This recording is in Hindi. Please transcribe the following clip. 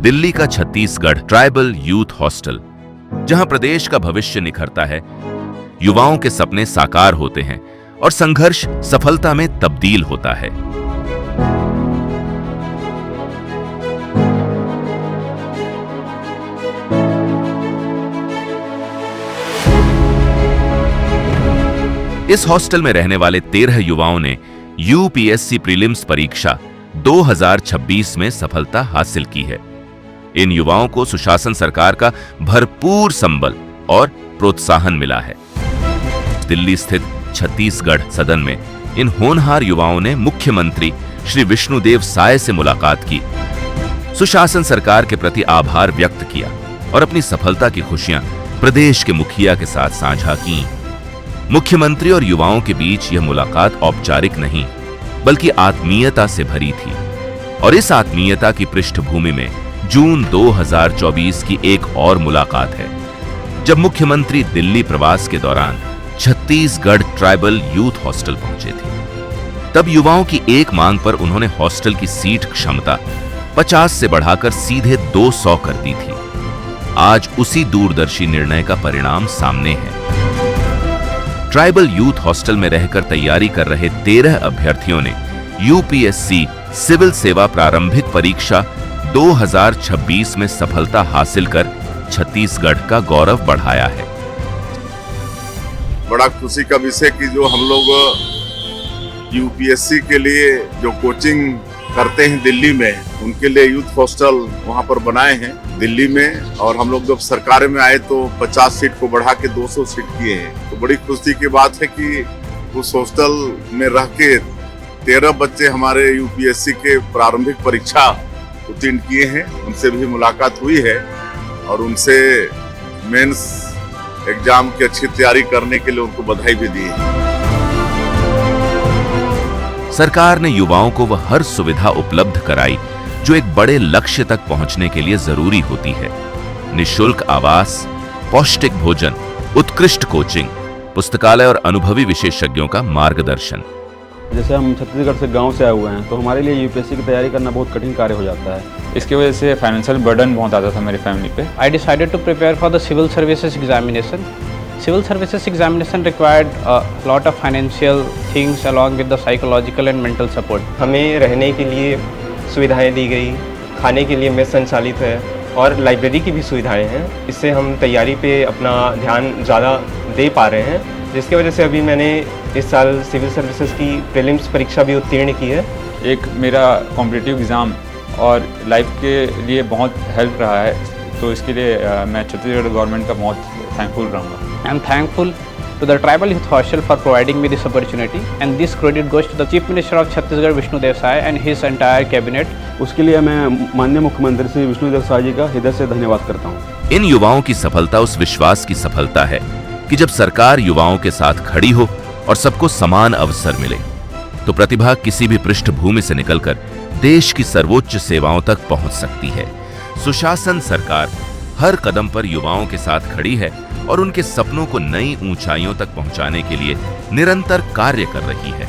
दिल्ली का छत्तीसगढ़ ट्राइबल यूथ हॉस्टल, जहां प्रदेश का भविष्य निखरता है, युवाओं के सपने साकार होते हैं और संघर्ष सफलता में तब्दील होता है। इस हॉस्टल में रहने वाले 13 युवाओं ने यूपीएससी प्रीलिम्स परीक्षा 2026 में सफलता हासिल की है। इन युवाओं को सुशासन सरकार का भरपूर संबल और प्रोत्साहन मिला है। दिल्ली स्थित छत्तीसगढ़ सदन में इन होनहार युवाओं ने मुख्यमंत्री श्री विष्णुदेव साय से मुलाकात की, सुशासन सरकार के प्रति आभार व्यक्त किया और अपनी सफलता की खुशियां प्रदेश के मुखिया के साथ साझा की। मुख्यमंत्री और युवाओं के बीच यह मुलाकात औपचारिक नहीं बल्कि आत्मीयता से भरी थी और इस आत्मीयता की पृष्ठभूमि में जून 2024 की एक और मुलाकात है, जब मुख्यमंत्री दिल्ली प्रवास के दौरान छत्तीसगढ़ ट्राइबल यूथ हॉस्टल पहुंचे थे। तब युवाओं की एक मांग पर उन्होंने हॉस्टल की सीट क्षमता 50 से बढ़ाकर सीधे 200 कर दी थी। आज उसी दूरदर्शी निर्णय का परिणाम सामने है। ट्राइबल यूथ हॉस्टल में रहकर तैयारी कर रहे 13 अभ्यर्थियों ने यूपीएससी सिविल सेवा प्रारंभिक परीक्षा 2026 में सफलता हासिल कर छत्तीसगढ़ का गौरव बढ़ाया है। बड़ा खुशी का विषय कि जो हम लोग यूपीएससी के लिए जो कोचिंग करते हैं दिल्ली में, उनके लिए यूथ हॉस्टल वहां पर बनाए हैं दिल्ली में। और हम लोग जब सरकार में आए तो 50 सीट को बढ़ा के 200 सीट किए हैं। तो बड़ी खुशी की बात है कि उस हॉस्टल में रह के 13 बच्चे हमारे यूपीएससी के प्रारंभिक परीक्षा उत्तीर्ण किए हैं। उनसे भी मुलाकात हुई है और उनसे मेंस एग्जाम की अच्छी तैयारी करने के लिए उनको बधाई भी दी है। सरकार ने युवाओं को वह हर सुविधा उपलब्ध कराई जो एक बड़े लक्ष्य तक पहुंचने के लिए जरूरी होती है। निःशुल्क आवास, पौष्टिक भोजन, उत्कृष्ट कोचिंग, पुस्तकालय और अनुभवी विशेषज्ञों का मार्गदर्शन। जैसे हम छत्तीसगढ़ से गांव से आए हुए हैं तो हमारे लिए यूपीएससी की तैयारी करना बहुत कठिन कार्य हो जाता है। इसकी वजह से फाइनेंशियल बर्डन बहुत आता था मेरी फैमिली पे। I decided to prepare for the civil services examination. Civil services examination required a lot of financial things along with the psychological and mental support. हमें रहने के लिए सुविधाएं दी गई, खाने के लिए मेस संचालित है और लाइब्रेरी की भी सुविधाएं हैं। इससे हम तैयारी पे अपना ध्यान ज़्यादा दे पा रहे हैं, जिसकी वजह से अभी मैंने इस साल सिविल सर्विसेज की प्रीलिम्स परीक्षा भी उत्तीर्ण की है। एक मेरा कॉम्पिटिटिव एग्ज़ाम और लाइफ के लिए बहुत हेल्प रहा है, तो इसके लिए मैं छत्तीसगढ़ गवर्नमेंट का बहुत थैंकफुल रहूँगा। I am thankful to the Tribal Youth Hostel for providing me this opportunity, and this credit goes to the Chief Minister of Chhattisgarh Vishnudev Sai and his entire cabinet. उसके लिए मैं माननीय मुख्यमंत्री श्री विष्णुदेव साय जी का हृदय से धन्यवाद करता हूँ। इन युवाओं की सफलता उस विश्वास की सफलता है कि जब सरकार युवाओं के साथ खड़ी हो और सबको समान अवसर मिले, तो प्रतिभा किसी भी पृष्ठभूमि से निकलकर देश की सर्वोच्च सेवाओं तक पहुंच सकती है। सुशासन सरकार हर कदम पर युवाओं के साथ खड़ी है और उनके सपनों को नई ऊंचाइयों तक पहुंचाने के लिए निरंतर कार्य कर रही है।